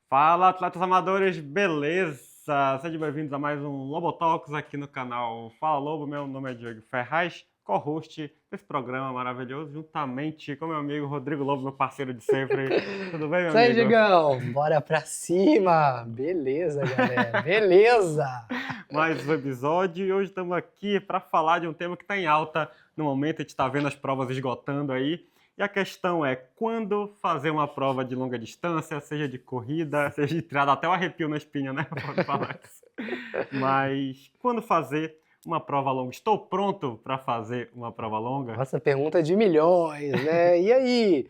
Fala, atletas amadores, beleza? Sejam bem-vindos a mais um Lobo Talks aqui no canal Fala Lobo. Meu nome é Diego Ferraz, co-host desse programa maravilhoso, juntamente com meu amigo Rodrigo Lobo, meu parceiro de sempre. Tudo bem, meu Isso aí, amigo? Digão, bora pra cima! Beleza, galera, beleza! Mais um episódio e hoje estamos aqui para falar de um tema que está em alta no momento. A gente está vendo as provas esgotando aí. E a questão é, quando fazer uma prova de longa distância, seja de corrida, seja de triatlo, até o arrepio na espinha, né? Pode falar isso. Mas quando fazer uma prova longa? Estou pronto para fazer uma prova longa? Nossa, pergunta de milhões, né? E aí?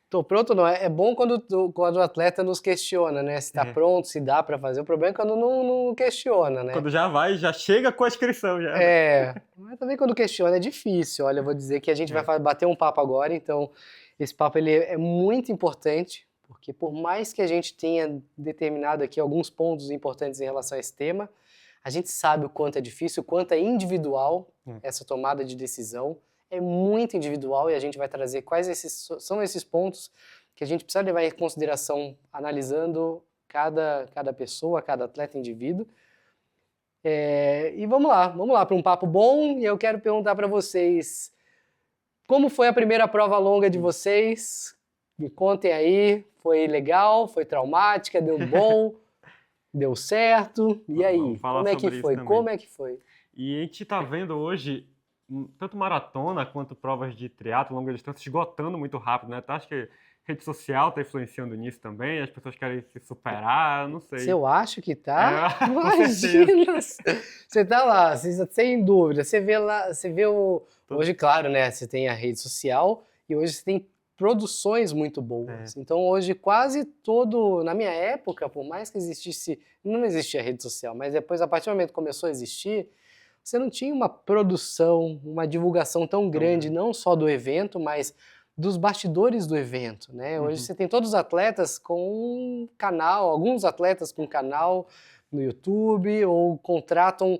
Tô pronto não? É bom quando o atleta nos questiona, né? Se tá É. pronto, se dá pra fazer. O problema é quando não questiona, né? Quando já vai, já chega com a inscrição já, né? Mas também quando questiona é difícil. Olha, eu vou dizer que a gente É. vai bater um papo agora, então esse papo ele é muito importante, porque por mais que a gente tenha determinado aqui alguns pontos importantes em relação a esse tema, a gente sabe o quanto é difícil, o quanto é individual essa tomada de decisão. É muito individual e a gente vai trazer quais são esses pontos que a gente precisa levar em consideração analisando cada pessoa, cada atleta indivíduo. E vamos lá para um papo bom. E eu quero perguntar para vocês, como foi a primeira prova longa de vocês? Me contem aí, foi legal, foi traumática, deu bom, deu certo? E aí, Vamos falar como é que sobre isso foi? também. Como é que foi? E a gente está vendo hoje tanto maratona quanto provas de triatlo, longa distância, esgotando muito rápido, né? Acho que rede social está influenciando nisso também, as pessoas querem se superar, não Se sei. eu acho que tá, Com certeza. imagina! Você tá lá, sem dúvida, você vê lá, você vê Hoje, claro, né, você tem a rede social e hoje você tem produções muito boas. Então hoje quase todo, na minha época, por mais que existisse, não existia rede social, mas depois, a partir do momento que começou a existir, você não tinha uma produção, uma divulgação tão grande, não só do evento, mas dos bastidores do evento, né? Hoje você tem todos os atletas com canal, alguns atletas com canal no YouTube ou contratam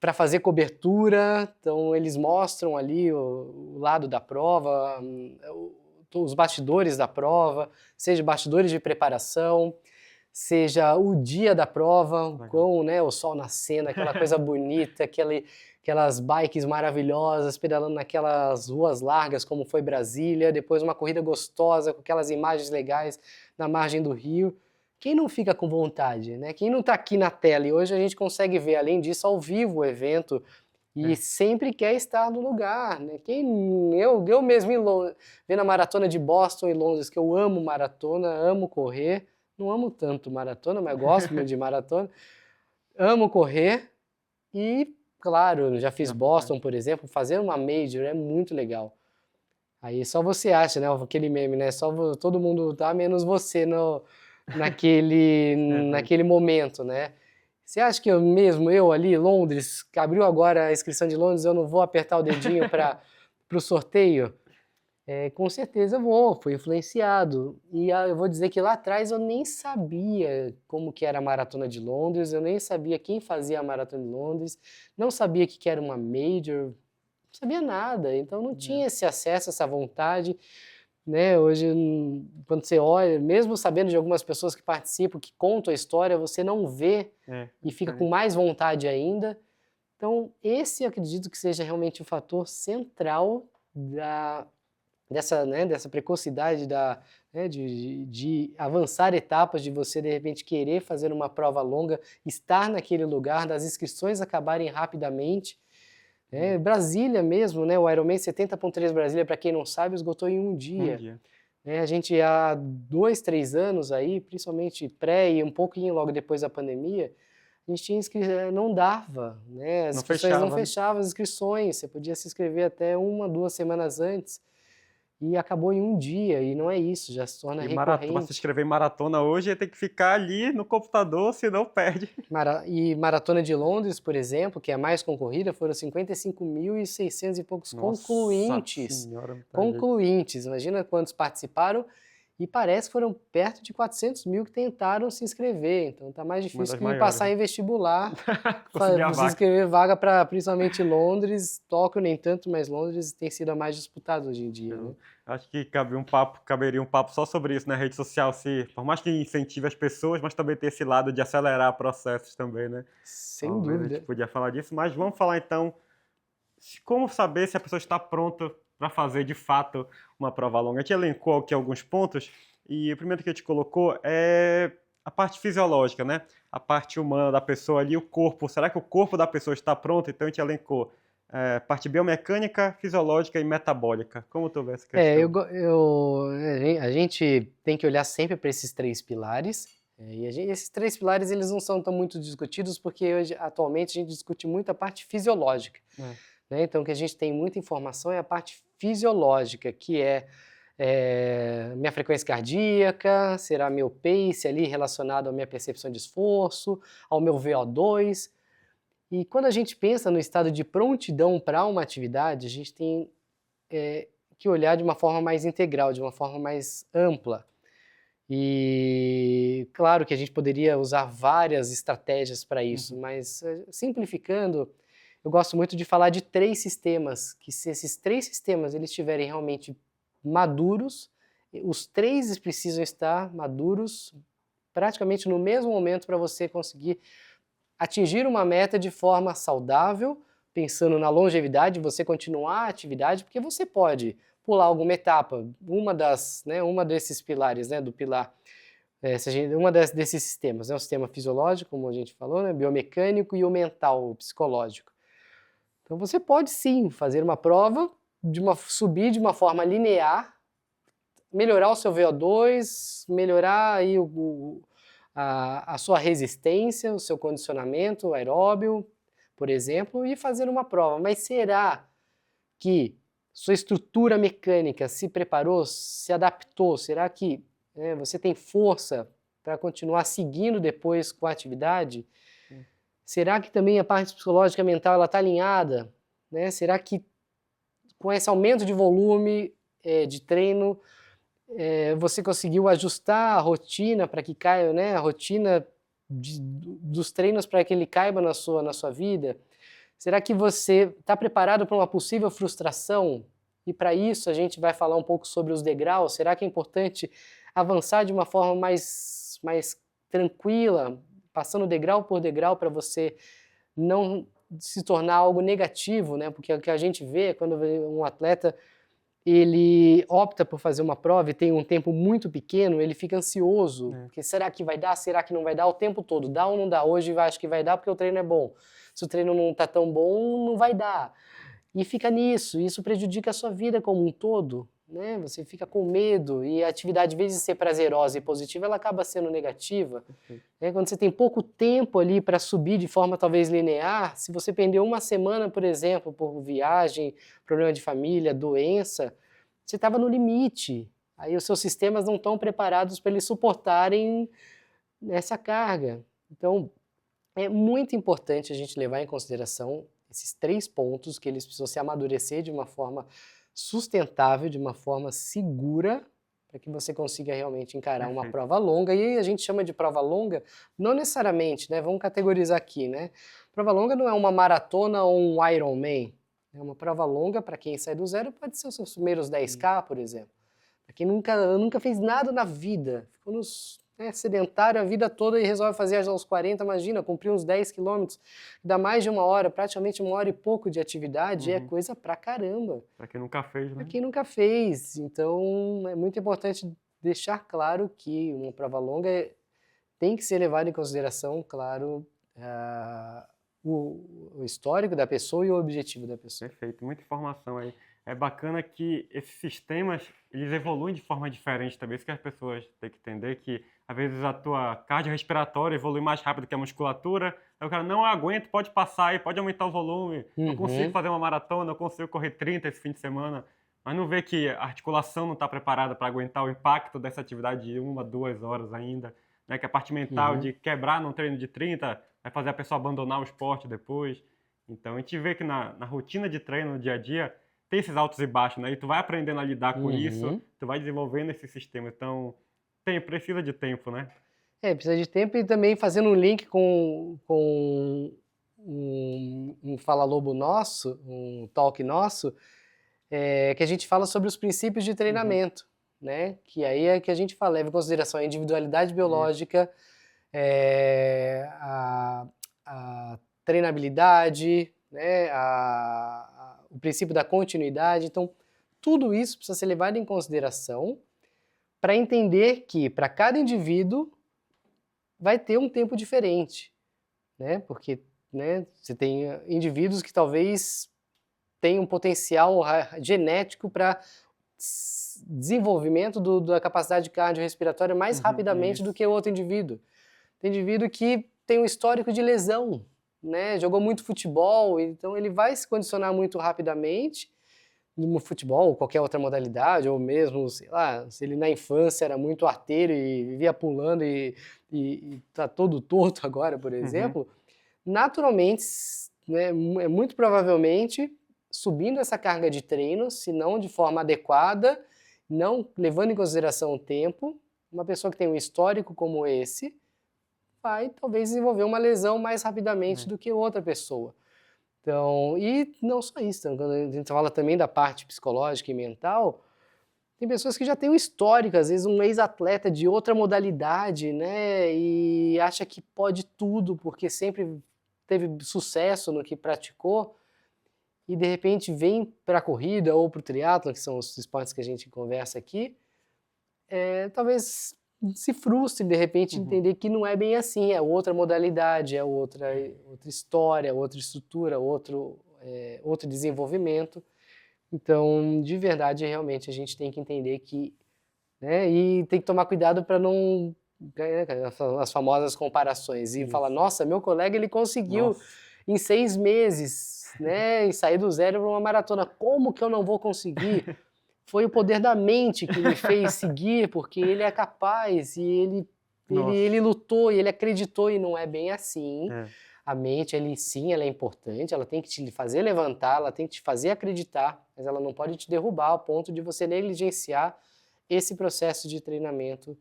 para fazer cobertura, então eles mostram ali o lado da prova, os bastidores da prova, seja bastidores de preparação, seja o dia da prova, com, né, o sol nascendo, aquela coisa bonita, aquelas bikes maravilhosas, pedalando naquelas ruas largas como foi Brasília, depois uma corrida gostosa, com aquelas imagens legais na margem do rio. Quem não fica com vontade, né? Quem não está aqui na tela, e hoje a gente consegue ver, além disso, ao vivo o evento, e sempre quer estar no lugar, né? Eu mesmo, vendo a maratona de Boston e Londres, que eu amo maratona, amo correr, não amo tanto maratona, mas gosto muito de maratona, amo correr, e, claro, já fiz Boston, por exemplo, fazer uma major é muito legal. Aí só você acha, né, aquele meme, né, todo mundo tá, menos você naquele momento, né? Você acha que eu ali, Londres, que abriu agora a inscrição de Londres, eu não vou apertar o dedinho para o sorteio? Com certeza eu vou, fui influenciado. E eu vou dizer que lá atrás eu nem sabia como que era a Maratona de Londres, eu nem sabia quem fazia a Maratona de Londres, não sabia que era uma major, não sabia nada, então não tinha esse acesso, essa vontade. Né? Hoje, quando você olha, mesmo sabendo de algumas pessoas que participam, que contam a história, você não vê e fica com mais vontade ainda. Então, esse eu acredito que seja realmente o fator central dessa precocidade de avançar etapas, de você, de repente, querer fazer uma prova longa, estar naquele lugar, das inscrições acabarem rapidamente. Brasília mesmo, né, o Ironman 70.3 Brasília, para quem não sabe, esgotou em um dia. A gente há 2, 3 anos aí, principalmente pré e um pouquinho logo depois da pandemia, a gente tinha não dava, né? As inscrições não fechavam, as inscrições, você podia se inscrever até 1, 2 semanas antes. E acabou em um dia, e não é isso, já se torna recorrente. Para se inscrever em maratona hoje, tem que ficar ali no computador, senão perde. E Maratona de Londres, por exemplo, que é a mais concorrida, foram 55.600 e poucos concluintes. Senhora, concluintes, imagina quantos participaram E parece que foram perto de 400 mil que tentaram se inscrever. Então tá mais Uma difícil das que maiores, passar né? em vestibular, Conseguir a você vaga. inscrever vaga para principalmente Londres, Tóquio nem tanto, mas Londres tem sido a mais disputada hoje em dia, né? Eu acho que caberia um papo só sobre isso na rede social, se, por mais que incentive as pessoas, mas também ter esse lado de acelerar processos também, né? Sem Talvez a gente dúvida. podia falar disso, mas vamos falar então como saber se a pessoa está pronta para fazer de fato uma prova longa. A gente elencou aqui alguns pontos e o primeiro que a gente colocou é a parte fisiológica, né? A parte humana da pessoa ali, o corpo. Será que o corpo da pessoa está pronto? Então a gente elencou parte biomecânica, fisiológica e metabólica. Como tu vê essa É, questão? a gente tem que olhar sempre para esses três pilares. Esses três pilares eles não são tão muito discutidos porque hoje, atualmente a gente discute muito a parte fisiológica. É. Né? Então, o que a gente tem muita informação é a parte fisiológica, que minha frequência cardíaca, será meu pace ali relacionado à minha percepção de esforço, ao meu VO2. E quando a gente pensa no estado de prontidão para uma atividade, a gente tem que olhar de uma forma mais integral, de uma forma mais ampla. E claro que a gente poderia usar várias estratégias para isso, mas simplificando, eu gosto muito de falar de três sistemas, que se esses três sistemas eles estiverem realmente maduros, os três precisam estar maduros praticamente no mesmo momento para você conseguir atingir uma meta de forma saudável, pensando na longevidade, você continuar a atividade, porque você pode pular alguma etapa, uma desses pilares, né, do pilar, desses sistemas, né, o sistema fisiológico, como a gente falou, né, biomecânico e o mental, o psicológico. Então você pode sim fazer uma prova, subir de uma forma linear, melhorar o seu VO2, melhorar aí a sua resistência, o seu condicionamento aeróbio, por exemplo, e fazer uma prova. Mas será que sua estrutura mecânica se preparou, se adaptou? Será que você tem força para continuar seguindo depois com a atividade? Será que também a parte psicológica mental está alinhada? Né? Será que com esse aumento de volume de treino, você conseguiu ajustar a rotina para que caia, né? A rotina dos treinos para que ele caiba na sua vida? Será que você está preparado para uma possível frustração? E para isso a gente vai falar um pouco sobre os degraus. Será que é importante avançar de uma forma mais tranquila, passando degrau por degrau para você não se tornar algo negativo, né? Porque o que a gente vê é quando um atleta ele opta por fazer uma prova e tem um tempo muito pequeno, ele fica ansioso, porque será que vai dar, será que não vai dar o tempo todo? Dá ou não dá? Hoje eu acho que vai dar porque o treino é bom. Se o treino não está tão bom, não vai dar. E fica nisso, isso prejudica a sua vida como um todo, né? Você fica com medo e a atividade, em vez de ser prazerosa e positiva, ela acaba sendo negativa. Né? Quando você tem pouco tempo ali para subir de forma talvez linear, se você perdeu uma semana, por exemplo, por viagem, problema de família, doença, você estava no limite. Aí os seus sistemas não estão preparados para eles suportarem essa carga. Então, é muito importante a gente levar em consideração esses três pontos, que eles precisam se amadurecer de uma forma sustentável, de uma forma segura, para que você consiga realmente encarar uma prova longa. E aí a gente chama de prova longa, não necessariamente, né? Vamos categorizar aqui, né? Prova longa não é uma maratona ou um Ironman. É uma prova longa, para quem sai do zero, pode ser os seus primeiros 10K, por exemplo. Para quem nunca fez nada na vida, ficou sedentário a vida toda e resolve fazer aos 40, imagina, cumprir uns 10 quilômetros, dá mais de uma hora, praticamente uma hora e pouco de atividade, é coisa pra caramba. Para quem nunca fez, né? Para quem nunca fez. Então, é muito importante deixar claro que uma prova longa tem que ser levada em consideração, claro, o histórico da pessoa e o objetivo da pessoa. Perfeito, muita informação aí. É bacana que esses sistemas, eles evoluem de forma diferente também, isso que as pessoas têm que entender, que às vezes a tua cardiorrespiratória evolui mais rápido que a musculatura, aí o cara, não, eu aguento, pode passar aí, pode aumentar o volume, eu consigo fazer uma maratona, eu consigo correr 30 esse fim de semana, mas não vê que a articulação não está preparada para aguentar o impacto dessa atividade de 1, 2 horas ainda, né? Que a parte mental de quebrar num treino de 30 vai fazer a pessoa abandonar o esporte depois. Então a gente vê que na rotina de treino, no dia a dia, ter esses altos e baixos, né? E tu vai aprendendo a lidar com isso, Uhum. tu vai desenvolvendo esse sistema. Então, precisa de tempo, né? Precisa de tempo e também fazendo um link com um Fala Lobo nosso, um talk nosso, que a gente fala sobre os princípios de treinamento, né? Que aí é que a gente fala, leva em consideração a individualidade biológica, a treinabilidade, né? O princípio da continuidade. Então, tudo isso precisa ser levado em consideração para entender que para cada indivíduo vai ter um tempo diferente, né? Porque, né, você tem indivíduos que talvez tenham um potencial genético para desenvolvimento da capacidade cardiorrespiratória mais rapidamente do que o outro indivíduo. Tem indivíduo que tem um histórico de lesão, né? Jogou muito futebol, então ele vai se condicionar muito rapidamente no futebol ou qualquer outra modalidade, ou mesmo, sei lá, se ele na infância era muito arteiro e vivia pulando e tá todo torto agora, por exemplo, naturalmente, né, muito provavelmente, subindo essa carga de treino, se não de forma adequada, não levando em consideração o tempo, uma pessoa que tem um histórico como esse vai talvez desenvolver uma lesão mais rapidamente do que outra pessoa. Então, e não só isso, quando a gente fala também da parte psicológica e mental, tem pessoas que já têm um histórico, às vezes um ex-atleta de outra modalidade, né, e acha que pode tudo porque sempre teve sucesso no que praticou, e de repente vem para a corrida ou para o triatlo, que são os esportes que a gente conversa aqui, talvez se frustre de repente entender que não é bem assim, é outra modalidade, é outra história, outra estrutura, outro desenvolvimento. Então, de verdade, realmente a gente tem que entender que, né, e tem que tomar cuidado para não as famosas comparações e falar, nossa, meu colega ele conseguiu em 6 meses, né, e sair do zero para uma maratona, como que eu não vou conseguir? Foi o poder da mente que me fez seguir, porque ele é capaz e ele lutou e ele acreditou, e não é bem assim. A mente, ela é importante, ela tem que te fazer levantar, ela tem que te fazer acreditar, mas ela não pode te derrubar ao ponto de você negligenciar esse processo de treinamento,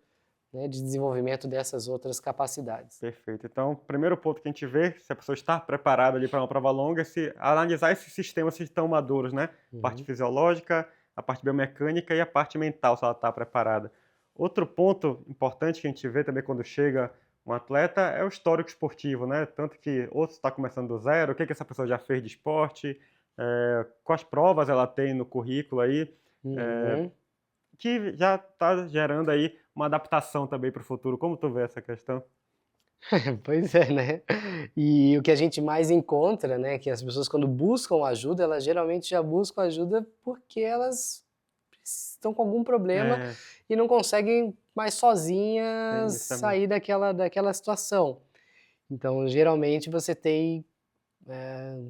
né, de desenvolvimento dessas outras capacidades. Perfeito. Então, o primeiro ponto que a gente vê, se a pessoa está preparada ali para uma prova longa, é se analisar esses sistemas se estão maduros, né? A parte fisiológica, a parte biomecânica e a parte mental, se ela está preparada. Outro ponto importante que a gente vê também quando chega um atleta é o histórico esportivo, né? Tanto que outro está começando do zero, o que essa pessoa já fez de esporte, quais provas ela tem no currículo aí, que já está gerando aí uma adaptação também para o futuro. Como tu vê essa questão? Pois é, né? E o que a gente mais encontra, né, que as pessoas quando buscam ajuda, elas geralmente já buscam ajuda porque elas estão com algum problema e não conseguem mais sozinhas sair daquela situação. Então, geralmente você tem,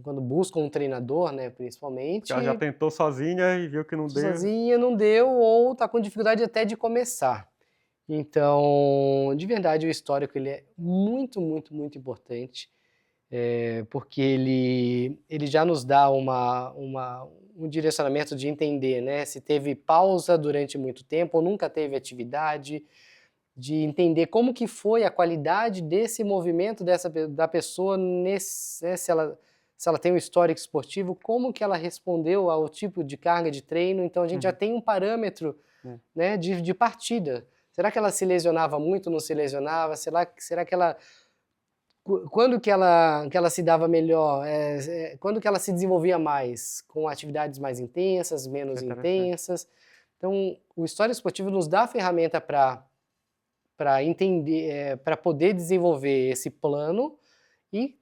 quando buscam um treinador, né, principalmente, Ela já tentou sozinha e viu que não deu. sozinha não deu ou está com dificuldade até de começar. Então, de verdade, o histórico ele é muito, muito, muito importante, porque ele já nos dá um direcionamento de entender, né, se teve pausa durante muito tempo ou nunca teve atividade, de entender como que foi a qualidade desse movimento da pessoa, nesse, né, se ela tem um histórico esportivo, como que ela respondeu ao tipo de carga de treino. Então a gente já tem um parâmetro, né, de partida. Será que ela se lesionava muito, não se lesionava? Será que ela... Quando que ela se dava melhor? Quando que ela se desenvolvia mais? Com atividades mais intensas, menos intensas? Então, o histórico esportivo nos dá a ferramenta para entender, para poder desenvolver esse plano e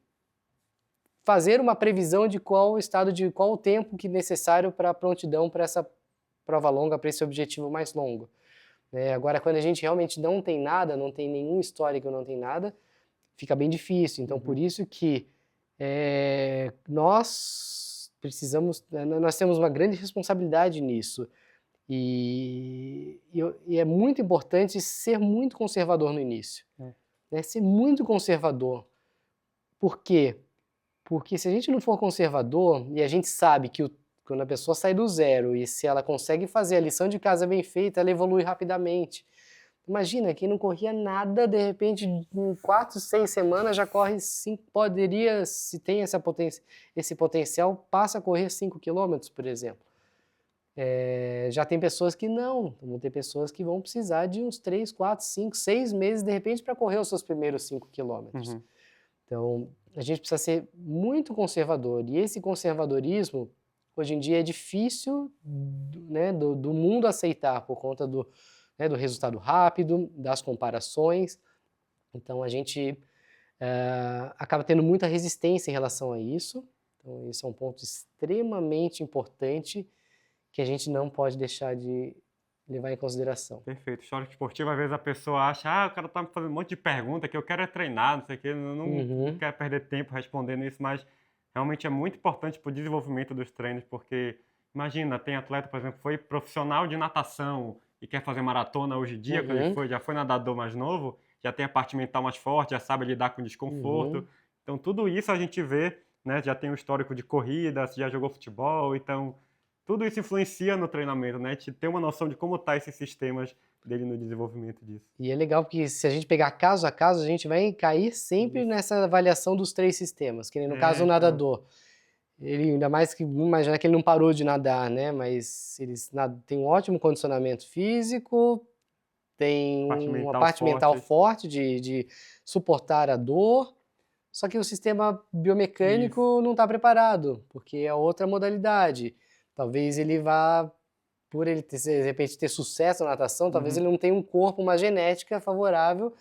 fazer uma previsão de qual o tempo que necessário para a prontidão para essa prova longa, para esse objetivo mais longo. Agora, quando a gente realmente não tem nada, não tem nenhum histórico, não tem nada, fica bem difícil. Então, por isso que nós temos uma grande responsabilidade nisso. E é muito importante ser muito conservador no início. Né? Ser muito conservador. Por quê? Porque se a gente não for conservador, e a gente sabe que quando a pessoa sai do zero e se ela consegue fazer a lição de casa bem feita, ela evolui rapidamente. Imagina, quem não corria nada, de repente, em 4, 6 semanas já corre 5, poderia, se tem esse potencial, passa a correr 5 quilômetros, por exemplo. Já tem pessoas que não, vão ter pessoas que vão precisar de uns 3, 4, 5, 6 meses, de repente, para correr os seus primeiros 5 quilômetros. Uhum. Então, a gente precisa ser muito conservador, e esse conservadorismo, hoje em dia, é difícil, né, do mundo aceitar por conta do resultado rápido, das comparações. Então, a gente acaba tendo muita resistência em relação a isso. Então, esse é um ponto extremamente importante que a gente não pode deixar de levar em consideração. Perfeito. Histórico esportivo, às vezes a pessoa acha, o cara tá me fazendo um monte de pergunta que eu quero é treinar, não sei o quê, não quero perder tempo respondendo isso, mas realmente é muito importante para o desenvolvimento dos treinos, porque imagina, tem atleta, por exemplo, foi profissional de natação e quer fazer maratona hoje em dia, quando ele já foi nadador mais novo, já tem a parte mental mais forte, já sabe lidar com desconforto. Então tudo isso a gente vê, né? Já tem um histórico de corrida, já jogou futebol, então tudo isso influencia no treinamento, né? Te ter uma noção de como tá esses sistemas dele no desenvolvimento disso. E é legal porque se a gente pegar caso a caso, a gente vai cair sempre nessa avaliação dos 3 sistemas, que nem no caso do nadador. Ele, ainda mais que, imaginar que ele não parou de nadar, né? Mas eles têm um ótimo condicionamento físico, tem uma parte mental forte de suportar a dor, só que o sistema biomecânico não está preparado, porque é outra modalidade. Talvez ele vá, por ele ter, de repente ter sucesso na natação, talvez ele não tenha um corpo, uma genética favorável,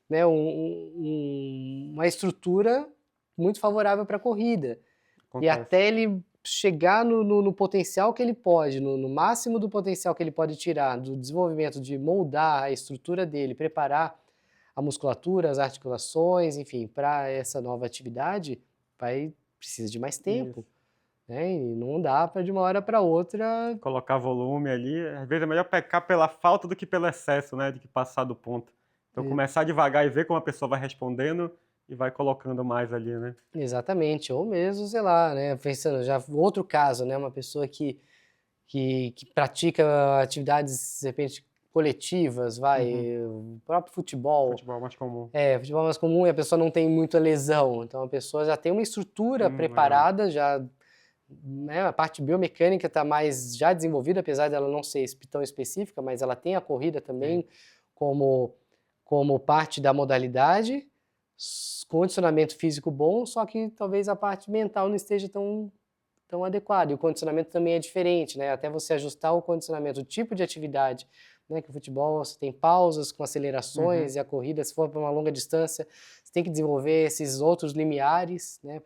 né? Uma estrutura muito favorável para a corrida. Acontece. E até ele chegar no potencial que ele pode, no máximo do potencial que ele pode tirar do desenvolvimento, de moldar a estrutura dele, preparar a musculatura, as articulações, enfim, para essa nova atividade, precisa de mais tempo. Né? E não dá para de uma hora para outra colocar volume ali. Às vezes é melhor pecar pela falta do que pelo excesso, né? Do que passar do ponto. Então começar devagar e ver como a pessoa vai respondendo e vai colocando mais ali, né? Exatamente, ou mesmo, sei lá, né, pensando já outro caso, né, uma pessoa que pratica atividades, de repente, coletivas, o próprio futebol. Futebol mais comum. Futebol mais comum e a pessoa não tem muita lesão, então a pessoa já tem uma estrutura preparada, já, né, a parte biomecânica está mais já desenvolvida, apesar dela não ser tão específica, mas ela tem a corrida também como parte da modalidade, condicionamento físico bom, só que talvez a parte mental não esteja tão adequada. E o condicionamento também é diferente, né? Até você ajustar o condicionamento, o tipo de atividade, né? Que o futebol você tem pausas com acelerações e a corrida, se for para uma longa distância, você tem que desenvolver esses outros limiares, né?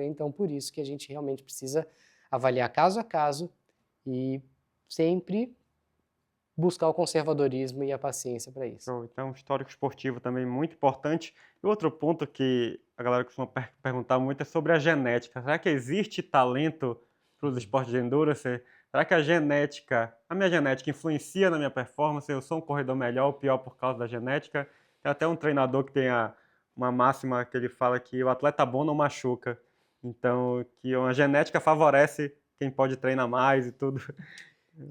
Então, por isso que a gente realmente precisa avaliar caso a caso e sempre buscar o conservadorismo e a paciência para isso. Então, histórico esportivo também muito importante. E outro ponto que a galera costuma perguntar muito é sobre a genética. Será que existe talento para os esportes de endurance? Será que a minha genética influencia na minha performance? Eu sou um corredor melhor ou pior por causa da genética? Tem até um treinador que tem uma máxima que ele fala que o atleta bom não machuca. Então, que a genética favorece quem pode treinar mais e tudo.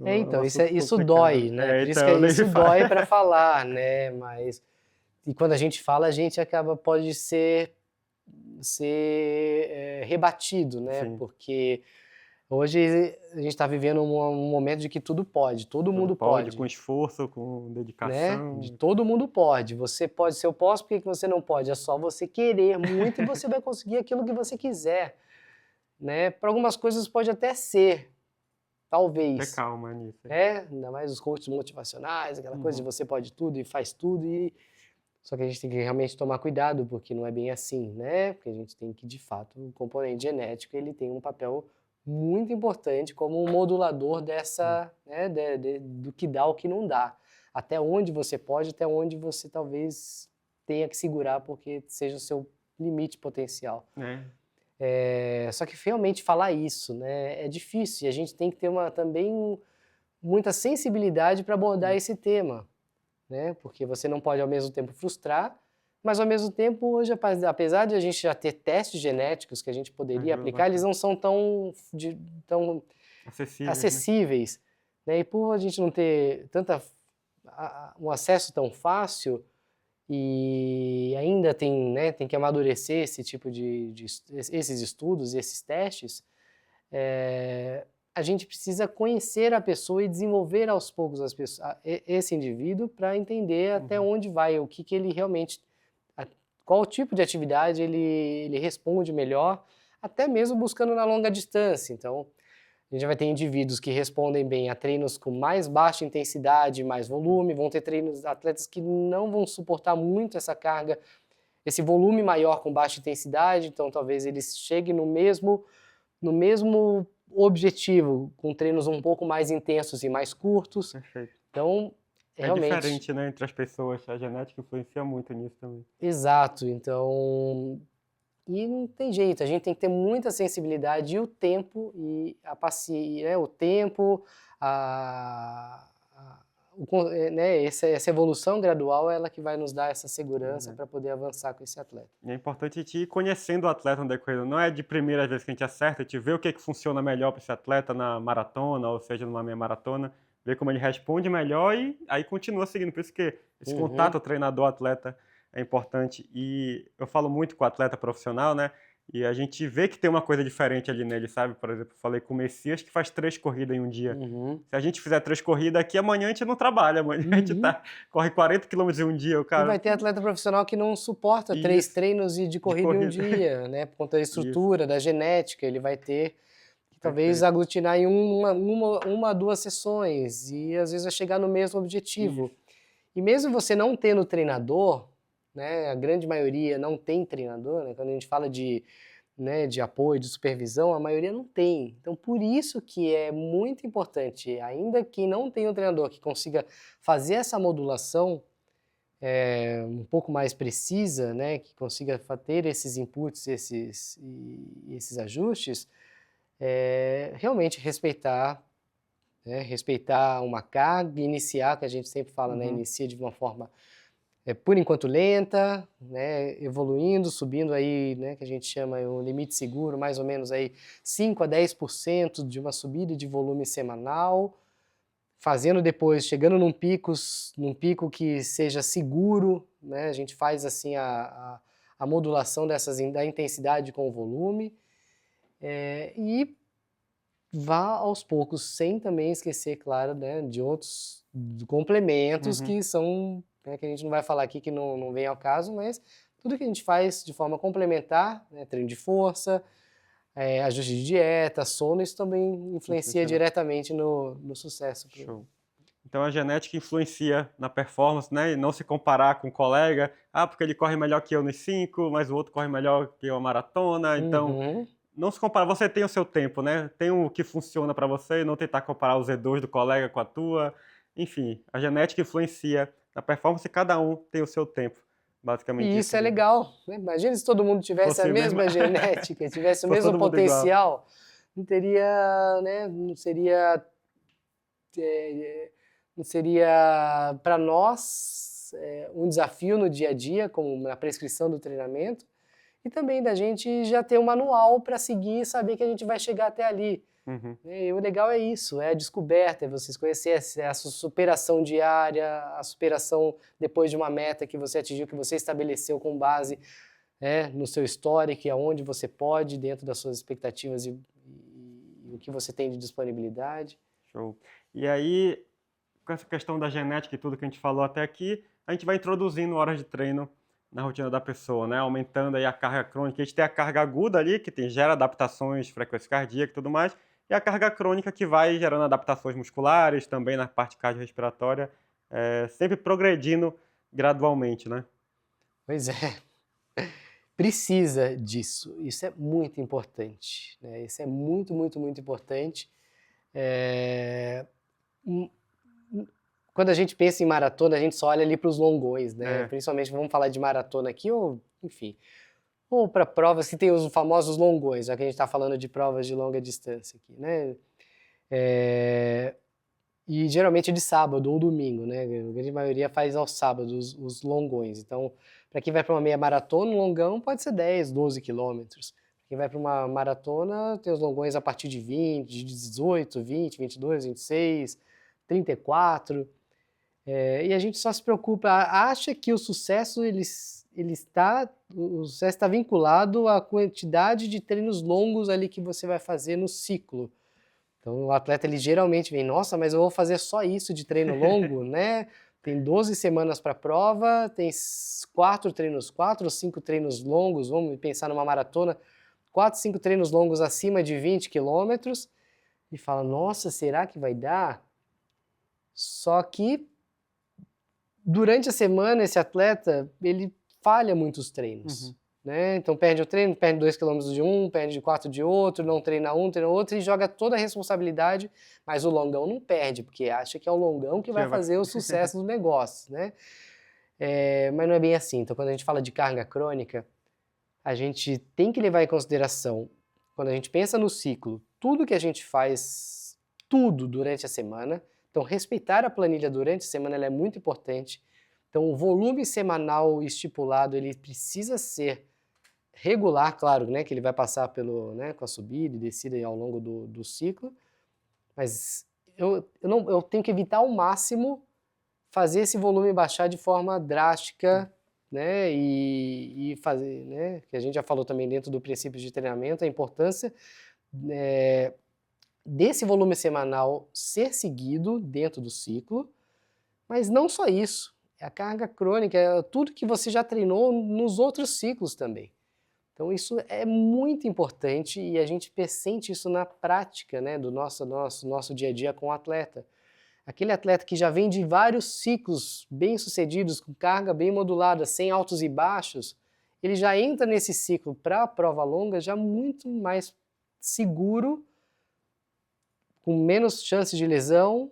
Então, isso dói, né? Por isso que isso dói para falar, né? Mas, e quando a gente fala, a gente pode ser rebatido, né? Sim. Porque hoje a gente está vivendo um momento de que tudo pode, todo mundo pode. Com esforço, com dedicação. Né? Todo mundo pode. Você pode, se eu posso, por que você não pode? É só você querer muito e você vai conseguir aquilo que você quiser. Né? Para algumas coisas pode até ser. Talvez. Ter calma nisso. Ainda mais os coaches motivacionais, aquela coisa de você pode tudo e faz tudo. Só que a gente tem que realmente tomar cuidado, porque não é bem assim, né? Porque a gente tem que, de fato, o componente genético ele tem um papel muito importante como um modulador dessa, né, do que dá, o que não dá. Até onde você pode, até onde você talvez tenha que segurar, porque seja o seu limite potencial. Só que realmente falar isso, né, é difícil e a gente tem que ter também muita sensibilidade para abordar esse tema, né, porque você não pode ao mesmo tempo frustrar, mas ao mesmo tempo hoje, apesar de a gente já ter testes genéticos que a gente poderia aplicar, eles não são tão Acessíveis, né? acessíveis, né? E por a gente não ter um acesso tão fácil e ainda tem, né, tem que amadurecer esse tipo esses estudos e esses testes, a gente precisa conhecer a pessoa e desenvolver aos poucos esse indivíduo para entender até onde vai, o que ele realmente, qual tipo de atividade ele responde melhor, até mesmo buscando na longa distância. Então, a gente vai ter indivíduos que respondem bem a treinos com mais baixa intensidade, mais volume, vão ter atletas que não vão suportar muito essa carga, esse volume maior com baixa intensidade, então talvez eles cheguem no mesmo objetivo, com treinos um pouco mais intensos e mais curtos. Perfeito. Então, É realmente... diferente, né, entre as pessoas. A genética influencia muito nisso também. Exato. Então... E não tem jeito, a gente tem que ter muita sensibilidade e o tempo, e a paciência, né, o tempo, né, essa evolução gradual é ela que vai nos dar essa segurança para poder avançar com esse atleta. E é importante a gente ir conhecendo o atleta no decorrer. Não é de primeira vez que a gente acerta, a gente vê o que funciona melhor para esse atleta na maratona, ou seja, numa meia maratona, ver como ele responde melhor e aí continua seguindo. Por isso que esse contato treinador-atleta é importante. E eu falo muito com o atleta profissional, né? E a gente vê que tem uma coisa diferente ali nele, sabe? Por exemplo, eu falei com o Messias que faz 3 corridas em um dia. Se a gente fizer 3 corridas aqui, amanhã a gente não trabalha. Amanhã a gente corre 40 quilômetros em um dia. O cara... E vai ter atleta profissional que não suporta 3 treinos de corrida em um dia, né? Por conta da estrutura, da genética. Ele vai ter que talvez aglutinar em uma, 2 sessões. E às vezes vai chegar no mesmo objetivo. E mesmo você não tendo treinador, né, a grande maioria não tem treinador, né, quando a gente fala de apoio, de supervisão, a maioria não tem. Então, por isso que é muito importante, ainda que não tenha um treinador que consiga fazer essa modulação um pouco mais precisa, né, que consiga ter esses inputs, esses ajustes, realmente respeitar uma carga, iniciar, que a gente sempre fala, né, inicia de uma forma por enquanto lenta, né, evoluindo, subindo aí, né, que a gente chama o limite seguro, mais ou menos aí 5 a 10% de uma subida de volume semanal, fazendo depois, chegando num pico que seja seguro, né, a gente faz assim a modulação da intensidade com o volume, e vá aos poucos, sem também esquecer, claro, né, de outros complementos que são... que a gente não vai falar aqui que não vem ao caso, mas tudo que a gente faz de forma complementar, né, treino de força, ajuste de dieta, sono, isso também influencia diretamente no sucesso. Show. Então a genética influencia na performance, né? E não se comparar com um colega, porque ele corre melhor que eu nos 5, mas o outro corre melhor que eu a maratona, então... Não se compara, você tem o seu tempo, né? Tem o que funciona para você, não tentar comparar os Z2 do colega com a tua. Enfim, a genética influencia na performance, cada um tem o seu tempo, basicamente. E isso é legal, né? Imagina se todo mundo tivesse a mesma genética, tivesse o mesmo potencial, não teria, né? Não seria para nós um desafio no dia a dia, como na prescrição do treinamento, e também da gente já ter um manual para seguir e saber que a gente vai chegar até ali. E o legal é isso, é a descoberta, é vocês conhecerem a sua superação diária, a superação depois de uma meta que você atingiu, que você estabeleceu com base no seu histórico, aonde você pode, dentro das suas expectativas e o que você tem de disponibilidade. Show. E aí, com essa questão da genética e tudo que a gente falou até aqui, a gente vai introduzindo horas de treino na rotina da pessoa, né? Aumentando aí a carga crônica. A gente tem a carga aguda ali, que gera adaptações, frequência cardíaca e tudo mais, e a carga crônica que vai gerando adaptações musculares, também na parte cardiorrespiratória, sempre progredindo gradualmente, né? Pois é. Precisa disso. Isso é muito importante, né? Isso é muito, muito, muito importante. Quando a gente pensa em maratona, a gente só olha ali para os longões, né? Principalmente, vamos falar de maratona aqui, ou enfim, ou para provas que tem os famosos longões, já que a gente está falando de provas de longa distância aqui, né? E geralmente é de sábado ou domingo, né? A grande maioria faz aos sábados os longões. Então, para quem vai para uma meia maratona, um longão pode ser 10, 12 quilômetros. Quem vai para uma maratona tem os longões a partir de 20, de 18, 20, 22, 26, 34. E a gente só se preocupa, acha que o sucesso o sucesso está vinculado à quantidade de treinos longos ali que você vai fazer no ciclo. Então o atleta ele geralmente vem, nossa, mas eu vou fazer só isso de treino longo, né? Tem 12 semanas para a prova, tem 4 ou 5 treinos longos, vamos pensar numa maratona, 4, 5 treinos longos acima de 20 quilômetros, e fala, nossa, será que vai dar? Só que durante a semana esse atleta, ele falha muitos treinos. Né? Então perde o treino, perde 2 km de um, perde 4 de outro, não treina um, treina outro e joga toda a responsabilidade, mas o longão não perde, porque acha que é o longão que vai fazer o sucesso do negócio, né? Mas não é bem assim. Então quando a gente fala de carga crônica, a gente tem que levar em consideração, quando a gente pensa no ciclo, tudo que a gente faz, tudo durante a semana. Então respeitar a planilha durante a semana ela é muito importante. Então o volume semanal estipulado ele precisa ser regular, claro, né, que ele vai passar com a subida e descida ao longo do ciclo, mas eu tenho que evitar ao máximo fazer esse volume baixar de forma drástica, né, e fazer, né, que a gente já falou também dentro do princípio de treinamento, a importância desse volume semanal ser seguido dentro do ciclo, mas não só isso, a carga crônica, é tudo que você já treinou nos outros ciclos também. Então isso é muito importante e a gente sente isso na prática, né, do nosso dia a dia com o atleta. Aquele atleta que já vem de vários ciclos bem-sucedidos, com carga bem modulada, sem altos e baixos, ele já entra nesse ciclo para a prova longa já muito mais seguro, com menos chances de lesão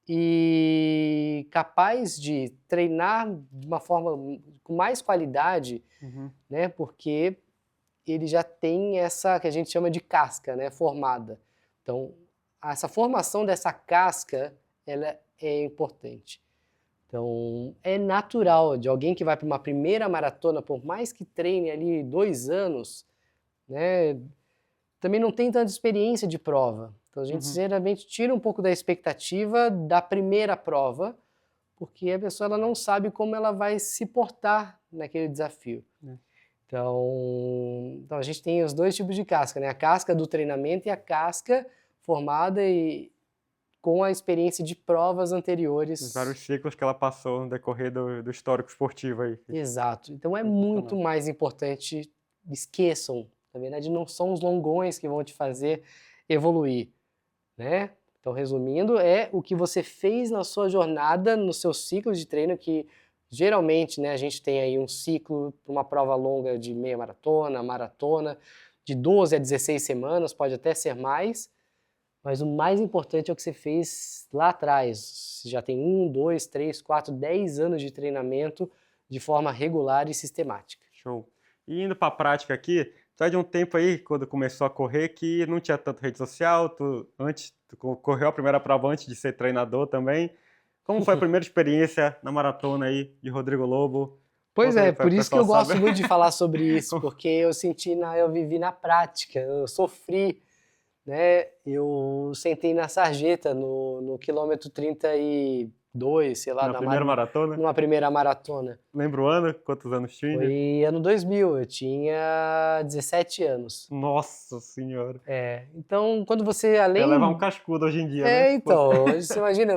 e capaz de treinar de uma forma com mais qualidade, né, porque ele já tem essa que a gente chama de casca, né, formada. Então, essa formação dessa casca, ela é importante. Então, é natural de alguém que vai para uma primeira maratona, por mais que treine ali 2 anos, né, também não tem tanta experiência de prova. Então, a gente geralmente tira um pouco da expectativa da primeira prova, porque a pessoa ela não sabe como ela vai se portar naquele desafio. Então, a gente tem os dois tipos de casca, né? A casca do treinamento e a casca formada com a experiência de provas anteriores. Os vários ciclos que ela passou no decorrer do histórico esportivo aí. Exato. Então é muito mais importante, esqueçam, na verdade não são os longões que vão te fazer evoluir, né? Então, resumindo, é o que você fez na sua jornada, no seu ciclo de treino, que geralmente, né, a gente tem aí um ciclo, uma prova longa de meia maratona, maratona, de 12 a 16 semanas, pode até ser mais, mas o mais importante é o que você fez lá atrás. Você já tem 1, 2, 3, 4, 10 anos de treinamento de forma regular e sistemática. Show. E indo para a prática aqui, tu é de um tempo aí, quando começou a correr, que não tinha tanto rede social, tu correu a primeira prova antes de ser treinador também. Como foi a primeira experiência na maratona aí de Rodrigo Lobo? Pois é, por isso que eu gosto muito de falar sobre isso, porque eu vivi na prática, eu sofri, né? Eu sentei na sarjeta no quilômetro 32, sei lá, numa primeira maratona. Lembra o ano? Quantos anos tinha? Foi ano 2000, eu tinha 17 anos. Nossa Senhora! Então quando você além... Vai levar um cascudo hoje em dia, né? Então, hoje você imagina,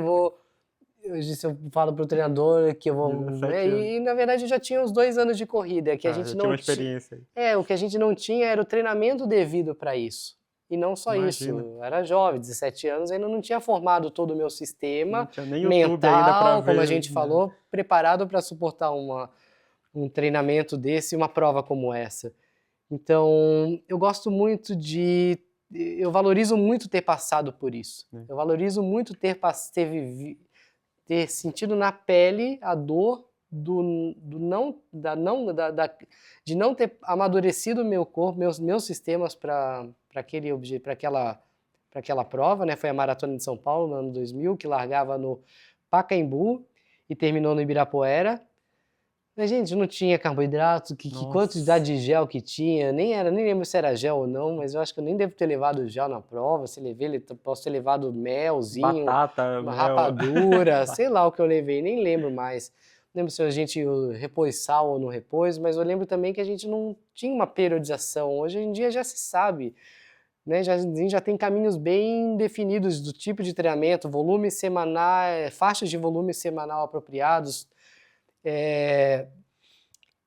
hoje se eu falo pro treinador que eu vou... E na verdade eu já tinha uns 2 anos de corrida, que a gente não tinha uma experiência. O que a gente não tinha era o treinamento devido para isso. E não só isso, eu era jovem, 17 anos, ainda não tinha formado todo o meu sistema mental, como a gente falou, preparado para suportar um treinamento desse e uma prova como essa. Então, eu gosto muito eu valorizo muito ter passado por isso. Eu valorizo muito ter sentido na pele a dor de não ter amadurecido o meu corpo, meus sistemas para aquela prova, né? Foi a Maratona de São Paulo, no ano 2000, que largava no Pacaembu e terminou no Ibirapuera. A gente não tinha carboidrato, que Nossa. quantidade de gel que tinha, nem lembro se era gel ou não, mas eu acho que eu nem devo ter levado gel na prova, se levei, posso ter levado melzinho, Batata, uma mel. rapadura, sei lá o que eu levei, nem lembro mais. Não lembro se a gente repôs sal ou não repôs, mas eu lembro também que a gente não tinha uma periodização. Hoje em dia já se sabe, né? A gente já tem caminhos bem definidos do tipo de treinamento, volume semanal, faixas de volume semanal apropriados.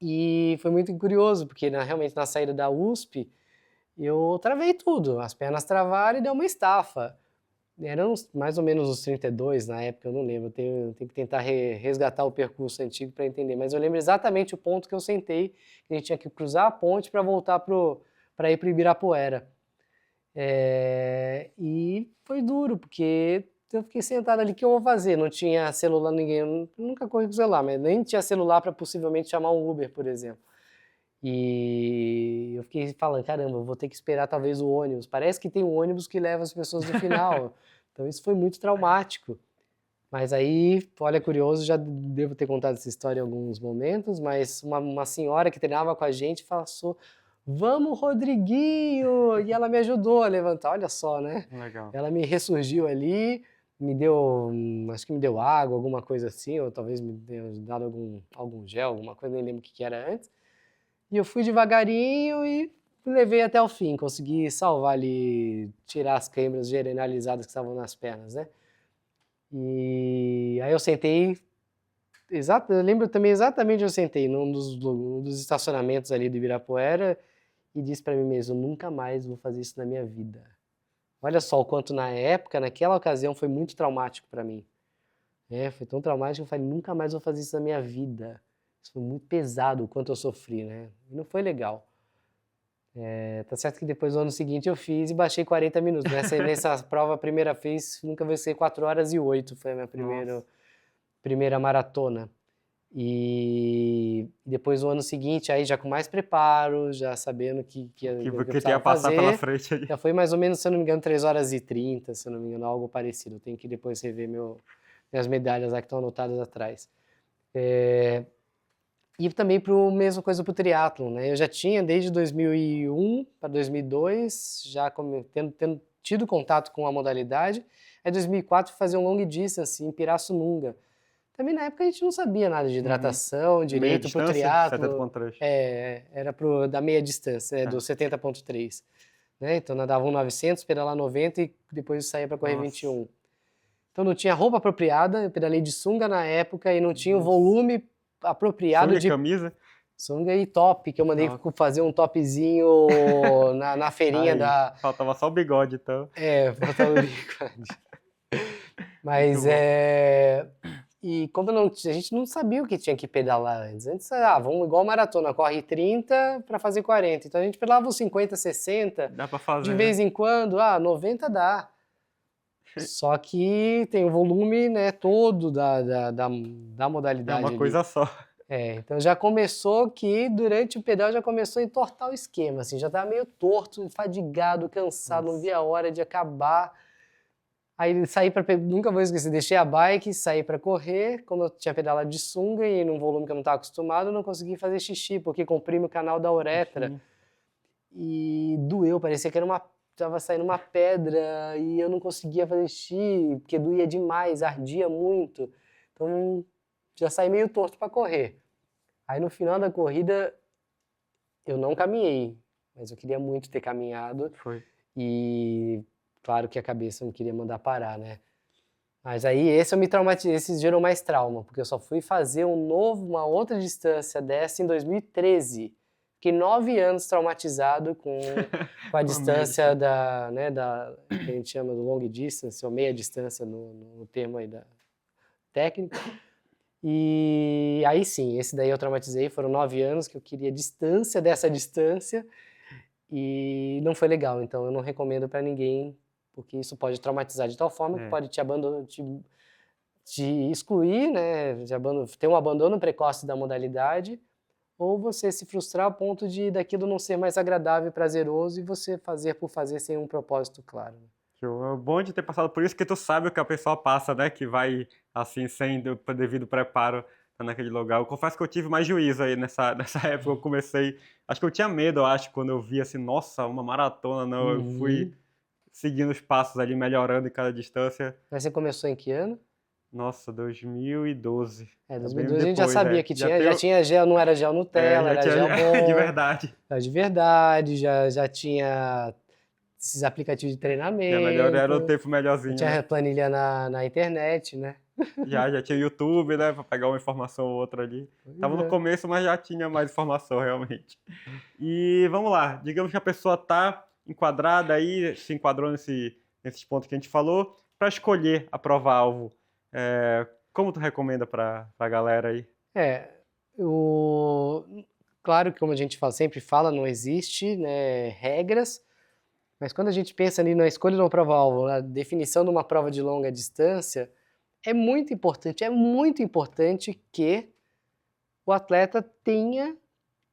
E foi muito curioso, porque realmente na saída da USP, eu travei tudo. As pernas travaram e deu uma estafa. Eram mais ou menos os 32 na época, eu não lembro. Tenho que tentar resgatar o percurso antigo para entender. Mas eu lembro exatamente o ponto que eu sentei, que a gente tinha que cruzar a ponte para voltar para ir para o Ibirapuera. E foi duro, porque eu fiquei sentado ali, o que eu vou fazer? Não tinha celular, ninguém, nunca corri com celular, mas nem tinha celular para possivelmente chamar um Uber, por exemplo. E eu fiquei falando, caramba, eu vou ter que esperar talvez o ônibus. Parece que tem um ônibus que leva as pessoas no final. Então isso foi muito traumático. Mas aí, olha, curioso, já devo ter contado essa história em alguns momentos, mas uma senhora que treinava com a gente falou, vamos, Rodriguinho! E ela me ajudou a levantar, olha só, né? Legal. Ela me ressurgiu ali, me deu, acho que me deu água, alguma coisa assim, ou talvez me tenha dado algum gel, alguma coisa, nem lembro o que era antes. E eu fui devagarinho e levei até o fim, consegui salvar ali, tirar as câimbras generalizadas que estavam nas pernas, né? E aí eu sentei, eu lembro também exatamente onde eu sentei, num dos estacionamentos ali do Ibirapuera, e disse para mim mesmo, nunca mais vou fazer isso na minha vida. Olha só o quanto na época, naquela ocasião, foi muito traumático para mim. Foi tão traumático que eu falei, nunca mais vou fazer isso na minha vida. Isso foi muito pesado o quanto eu sofri, né? E não foi legal. Tá certo que depois no ano seguinte eu fiz e baixei 40 minutos. Nessa prova, a primeira vez, nunca vai ser 4 horas e 8, foi a minha primeira maratona. E depois no ano seguinte, aí já com mais preparo, já sabendo que eu precisava ia passar fazer, pela frente ali. já foi mais ou menos, se eu não me engano, 3 horas e 30, se eu não me engano, algo parecido. Eu tenho que depois rever minhas medalhas lá que estão anotadas atrás. E também para a mesma coisa para o triatlon, né? Eu já tinha desde 2001 para 2002, já tendo tido contato com a modalidade. Aí em 2004 fazer um long distance em Pirassununga. Também na época a gente não sabia nada de hidratação, direito para o triatlo. 70.3. Era da meia distância, do 70.3. Né? Então nadava 1.900, pedalar 90 e depois saía para correr 21. Então não tinha roupa apropriada, eu pedalei de sunga na época e não tinha o volume apropriado sunga de camisa? Sunga e top, que eu mandei fazer um topzinho na feirinha Faltava só o bigode, então. Faltava o bigode. Mas E como a gente não sabia o que tinha que pedalar antes. Antes, vamos igual maratona, corre 30 para fazer 40. Então a gente pedalava os 50, 60. Dá pra fazer. De vez em quando, 90 dá. Só que tem o volume, né, todo da modalidade. É uma coisa só. Então já começou que durante o pedal já começou a entortar o esquema, assim, já tava meio torto, fadigado, cansado, não via a hora de acabar. Aí saí nunca vou esquecer, deixei a bike, saí para correr, como eu tinha pedalado de sunga e num volume que eu não estava acostumado, eu não consegui fazer xixi, porque comprime o canal da uretra. E doeu, parecia que tava saindo uma pedra e eu não conseguia fazer xixi, porque doía demais, ardia muito. Então já saí meio torto para correr. Aí no final da corrida eu não caminhei, mas eu queria muito ter caminhado. Foi. E claro que a cabeça não queria mandar parar, né? Mas aí esse eu me traumatizei, esse gerou mais trauma, porque eu só fui fazer uma outra distância dessa em 2013. Fiquei 9 anos traumatizado com a distância que a gente chama do long distance, ou meia distância no termo aí da técnica. E aí sim, esse daí eu traumatizei, foram 9 anos que eu queria distância dessa distância e não foi legal, então eu não recomendo para ninguém, porque isso pode traumatizar de tal forma que pode te abandonar, te excluir, né, ter um abandono precoce da modalidade, ou você se frustrar ao ponto de daquilo não ser mais agradável e prazeroso e você fazer por fazer sem um propósito claro. É bom de ter passado por isso, que tu sabe o que a pessoa passa, né? Que vai, assim, sem devido preparo, tá naquele lugar. Eu confesso que eu tive mais juízo aí nessa época. Eu comecei. Acho que eu tinha medo, eu acho, quando eu vi assim, nossa, uma maratona. Não, eu fui seguindo os passos ali, melhorando em cada distância. Mas você começou em que ano? Nossa, 2012. É, É bem 2012 a gente já depois, sabia que Já já tenho, tinha gel, não era gel Nutella, já era tinha gel de bom, verdade. era de verdade, já tinha esses aplicativos de Já melhor era o treinamento, tempo já melhorzinho, tinha né? planilha na internet, né? Já tinha YouTube, né, pra pegar uma informação ou outra ali. Pois Tava no é. começo, mas já tinha mais informação realmente. E vamos lá, digamos que a pessoa tá enquadrada aí, se enquadrou nesses pontos que a gente falou, para escolher a prova-alvo. Como tu recomenda pra galera aí? É, o... claro que como a gente sempre fala, não existe, né, regras, mas quando a gente pensa ali na escolha de uma prova-alvo, na definição de uma prova de longa distância, é muito importante que o atleta tenha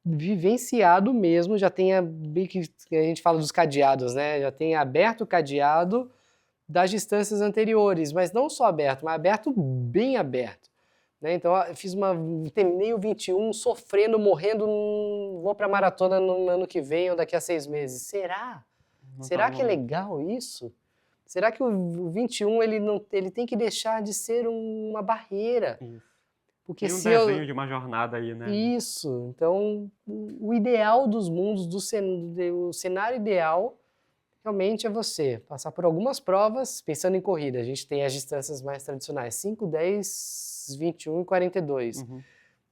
vivenciado mesmo, já tenha, bem que a gente fala dos cadeados, né, já tenha aberto o cadeado das distâncias anteriores, mas não só aberto, mas aberto bem aberto. Né? Então, eu terminei o 21 sofrendo, morrendo, vou para a maratona no ano que vem ou daqui a 6 meses. Será? Não tá Será no que é momento. legal isso? Será que o 21 ele tem que deixar de ser uma barreira? Isso. Porque Tem um se desenho eu... de uma jornada aí, né? Isso. Então, o ideal dos mundos, o cenário ideal realmente é você passar por algumas provas, pensando em corrida. A gente tem as distâncias mais tradicionais, 5, 10, 21 e 42. Uhum.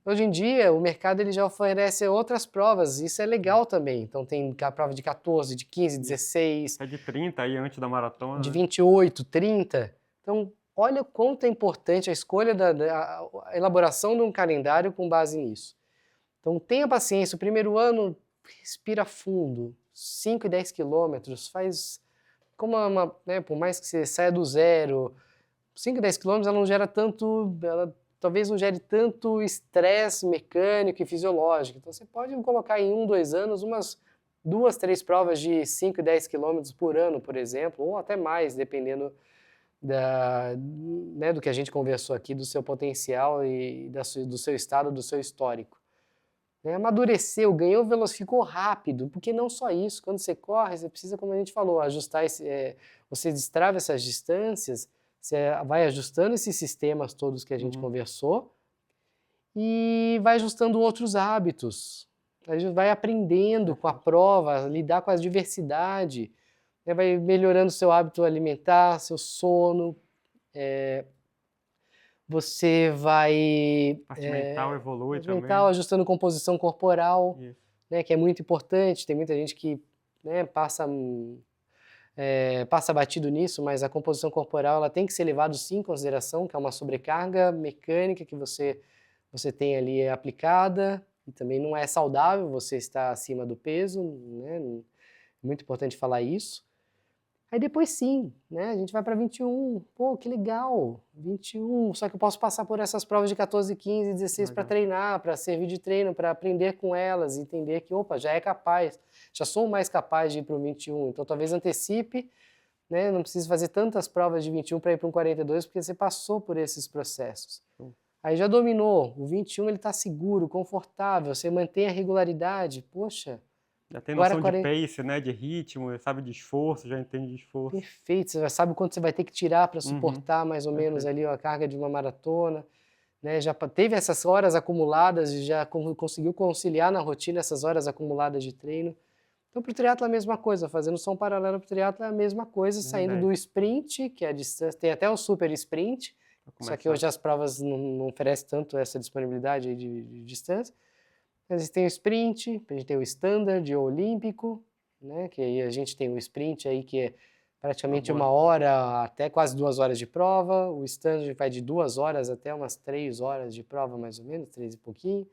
Hoje em dia, o mercado ele já oferece outras provas, isso é legal também. Então tem a prova de 14, de 15, 16, É de 30 aí antes da maratona, de né? 28, 30. Então, olha o quanto é importante a escolha a elaboração de um calendário com base nisso. Então, tenha paciência. O primeiro ano, respira fundo. 5 e 10 quilômetros, faz como né, por mais que você saia do zero, 5 e 10 quilômetros ela não gera tanto, ela talvez não gere tanto estresse mecânico e fisiológico. Então, você pode colocar em 1, 2 anos umas 2, 3 provas de 5 e 10 quilômetros por ano, por exemplo, ou até mais, dependendo né, do que a gente conversou aqui, do seu potencial e do seu estado, do seu histórico. Né, amadureceu, ganhou velocidade, ficou rápido, porque não só isso, quando você corre, você precisa, como a gente falou, ajustar, você destrava essas distâncias, você vai ajustando esses sistemas todos que a gente conversou e vai ajustando outros hábitos, a gente vai aprendendo com a prova, lidar com a diversidade, né, vai melhorando seu hábito alimentar, seu sono, você vai Parte mental evolui mental, também. ajustando composição corporal, Isso. né, que é muito importante. Tem muita gente que, né, passa batido nisso, mas a composição corporal ela tem que ser levada sim em consideração, que é uma sobrecarga mecânica que você tem ali aplicada, e também não é saudável você estar acima do peso, né? É muito importante falar isso. Aí depois sim, né? A gente vai para 21. Pô, que legal! 21. Só que eu posso passar por essas provas de 14, 15, 16 para treinar, para servir de treino, para aprender com elas, entender que, opa, já é capaz, já sou mais capaz de ir para o 21. Então talvez antecipe, né? Não precisa fazer tantas provas de 21 para ir para um 42, porque você passou por esses processos. Aí já dominou, o 21 ele está seguro, confortável, você mantém a regularidade, poxa. Já tem Agora noção de 40... pace, né? De ritmo, sabe de esforço, já entende de esforço. Perfeito, você já sabe quanto você vai ter que tirar para suportar mais ou menos Perfeito. ali a carga de uma maratona, né? Já teve essas horas acumuladas e já conseguiu conciliar na rotina essas horas acumuladas de treino. Então, para o triatlo é a mesma coisa, fazendo som paralelo para o triatlo é a mesma coisa, Mesma saindo ideia. do sprint, que é a distância, tem até o super sprint, só que hoje as provas não oferecem tanto essa disponibilidade aí de distância. A gente tem o sprint, a gente tem o standard ou olímpico, né? Que aí a gente tem o sprint aí que é praticamente Boa. 1 hora até quase 2 horas de prova, o standard vai de 2 horas até umas 3 horas de prova mais ou menos, 3 e pouquinho.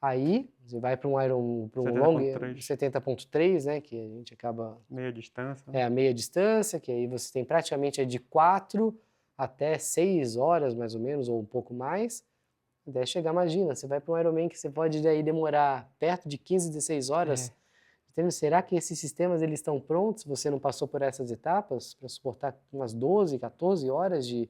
Aí você vai para um long 70.3, né? Que a gente acaba... Meia distância. É a meia distância, que aí você tem praticamente de 4 até 6 horas mais ou menos, ou um pouco mais. Até chegar, imagina, você vai para um Ironman que você pode daí demorar perto de 15, 16 horas. Entendeu? Será que esses sistemas eles estão prontos? Você não passou por essas etapas para suportar umas 12, 14 horas de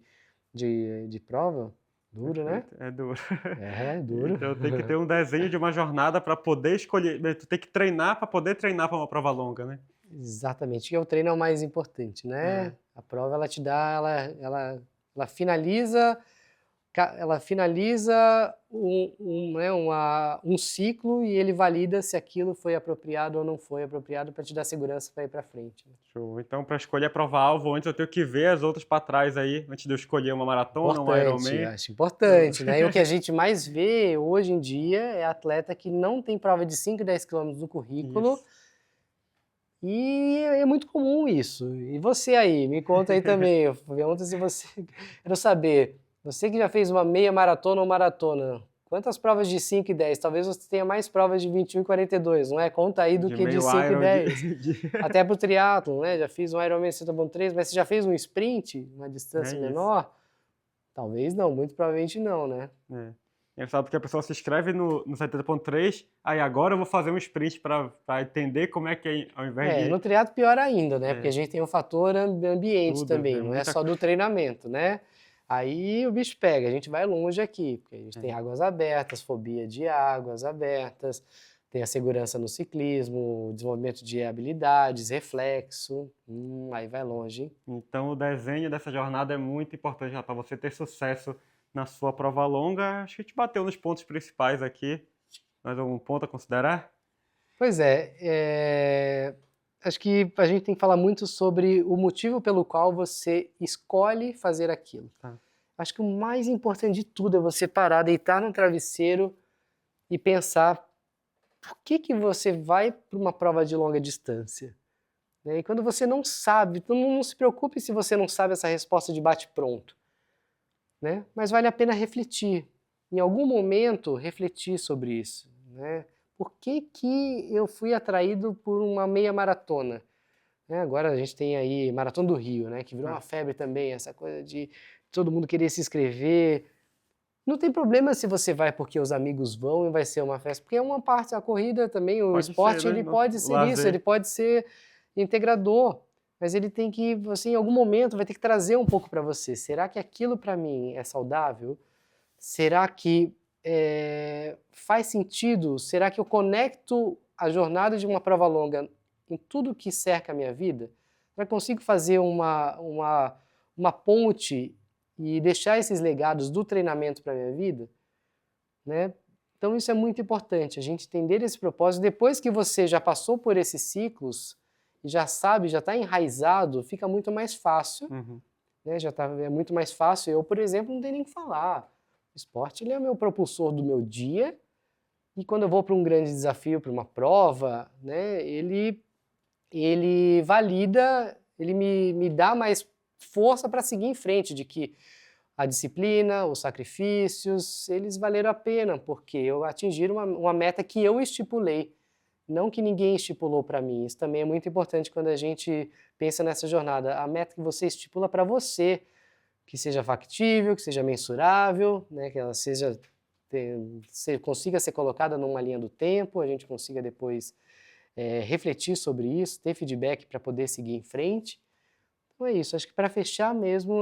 prova? Duro, né? É duro. É duro. Então tem que ter um desenho de uma jornada para poder escolher. Tu tem que treinar para poder treinar para uma prova longa, né? Exatamente, que o treino é o mais importante, né? A prova ela te dá, ela finaliza, ela finaliza né, um ciclo e ele valida se aquilo foi apropriado ou não foi apropriado para te dar segurança para ir para frente. Né? Show. Então, para escolher a prova-alvo, antes eu tenho que ver as outras para trás aí, antes de eu escolher uma maratona, um Importante, Ironman. acho importante, né? E o que a gente mais vê hoje em dia é atleta que não tem prova de 5 e 10 quilômetros no currículo. Isso. E é muito comum isso. E você aí, me conta aí também. Eu pergunto se você. Quero saber, você que já fez uma meia maratona ou maratona, quantas provas de 5 e 10? Talvez você tenha mais provas de 21 e 42, não é? Conta aí do De que de meio 5 e Iron 10. Até pro triatlon, né? Já fiz um Ironman 70.3, mas você já fez um sprint, uma distância menor? Talvez não, muito provavelmente não, né? É engraçado porque a pessoa se inscreve no 70.3, aí agora eu vou fazer um sprint para entender como é que é, ao invés de... No triatlo pior ainda, né? Porque a gente tem o fator ambiente Tudo, também, não é só do treinamento, né? Aí o bicho pega, a gente vai longe aqui, porque a gente tem águas abertas, fobia de águas abertas, tem a segurança no ciclismo, desenvolvimento de habilidades, reflexo, aí vai longe, hein? Então o desenho dessa jornada é muito importante para você ter sucesso na sua prova longa. Acho que a gente bateu nos pontos principais aqui. Mais algum ponto a considerar? Pois acho que a gente tem que falar muito sobre o motivo pelo qual você escolhe fazer aquilo. Tá. Acho que o mais importante de tudo é você parar, deitar no travesseiro e pensar por que você vai para uma prova de longa distância. Né? E quando você não sabe, não se preocupe se você não sabe essa resposta de bate-pronto. Né? Mas vale a pena refletir. Em algum momento, refletir sobre isso. Né? Por que eu fui atraído por uma meia maratona? Né? Agora a gente tem aí Maratona do Rio, né? Que virou uma febre também, essa coisa de todo mundo querer se inscrever. Não tem problema se você vai porque os amigos vão e vai ser uma festa, porque é uma parte, a corrida também, o esporte, ele pode ser isso, ele pode ser integrador. Mas ele tem que, você em algum momento vai ter que trazer um pouco para você. Será que aquilo para mim é saudável? Será que faz sentido? Será que eu conecto a jornada de uma prova longa em tudo que cerca a minha vida? Eu consigo fazer uma ponte e deixar esses legados do treinamento para a minha vida? Né? Então isso é muito importante, a gente entender esse propósito. Depois que você já passou por esses ciclos, e já sabe, já está enraizado, fica muito mais fácil, né? É muito mais fácil. Eu, por exemplo, não tenho nem o que falar. O esporte ele é o meu propulsor do meu dia, e quando eu vou para um grande desafio, para uma prova, né, ele valida, ele me dá mais força para seguir em frente, de que a disciplina, os sacrifícios, eles valeram a pena, porque eu atingir uma meta que eu estipulei. Não que ninguém estipulou para mim. Isso também é muito importante quando a gente pensa nessa jornada. A meta que você estipula para você, que seja factível, que seja mensurável, né, que ela consiga ser colocada numa linha do tempo, a gente consiga depois refletir sobre isso, ter feedback para poder seguir em frente. Então é isso. Acho que para fechar mesmo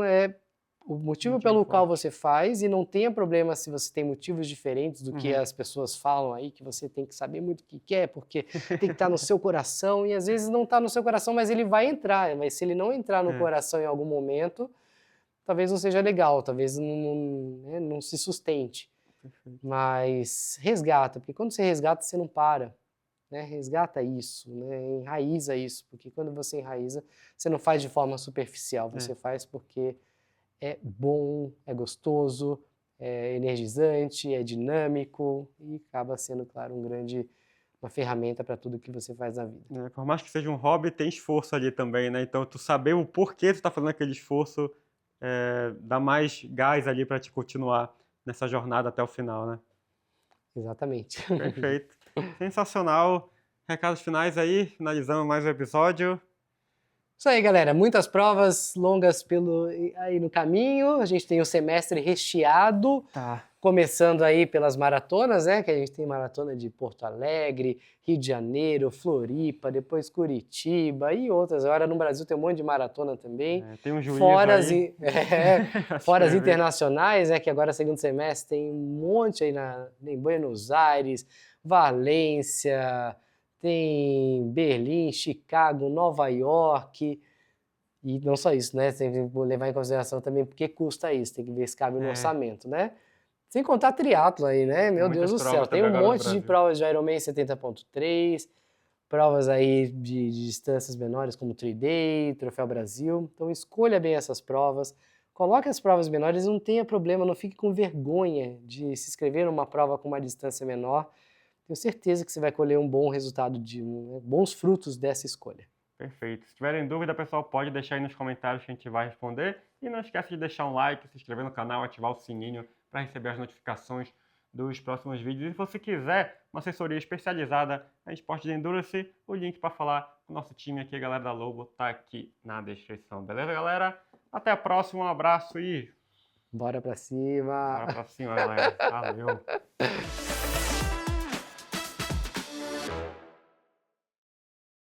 o motivo pelo qual você faz, e não tenha problema se você tem motivos diferentes do que as pessoas falam aí, que você tem que saber muito o que quer, porque tem que estar no seu coração, e às vezes não está no seu coração, mas ele vai entrar, mas se ele não entrar no coração em algum momento, talvez não seja legal, talvez não se sustente. Mas resgata, porque quando você resgata, você não para. Né? Resgata isso, né? Enraiza isso, porque quando você enraiza, você não faz de forma superficial, você faz porque é bom, é gostoso, é energizante, é dinâmico e acaba sendo, claro, uma ferramenta para tudo que você faz na vida. Por mais que seja um hobby, tem esforço ali também, né? Então, tu saber o porquê tu está fazendo aquele esforço dá mais gás ali para te continuar nessa jornada até o final, né? Exatamente. Perfeito. Sensacional. Recados finais aí, finalizando mais um episódio. Isso aí, galera. Muitas provas longas aí no caminho. A gente tem o semestre recheado. Tá. Começando aí pelas maratonas, né? Que a gente tem maratona de Porto Alegre, Rio de Janeiro, Floripa, depois Curitiba e outras. Agora no Brasil tem um monte de maratona também. Tem um juízo Fora aí. fora as internacionais, né? Que agora segundo semestre tem um monte aí em Buenos Aires, Valência, tem Berlim, Chicago, Nova York. E não só isso, né? Tem que levar em consideração também porque custa isso. Tem que ver se cabe no orçamento, né? Sem contar triatlo aí, né? Meu Deus do céu. Tem um monte de provas de Ironman 70.3, provas aí de distâncias menores como 3Day, Troféu Brasil. Então escolha bem essas provas. Coloque as provas menores, não tenha problema, não fique com vergonha de se inscrever numa prova com uma distância menor. Tenho certeza que você vai colher um bom resultado, bons frutos dessa escolha. Perfeito. Se tiverem dúvida, pessoal, pode deixar aí nos comentários que a gente vai responder. E não esquece de deixar um like, se inscrever no canal, ativar o sininho para receber as notificações dos próximos vídeos. E se você quiser uma assessoria especializada em esporte de endurance, o link para falar com o nosso time aqui, a galera da Lobo, tá aqui na descrição. Beleza, galera? Até a próxima, um abraço e... Bora pra cima! Bora pra cima, galera. Valeu!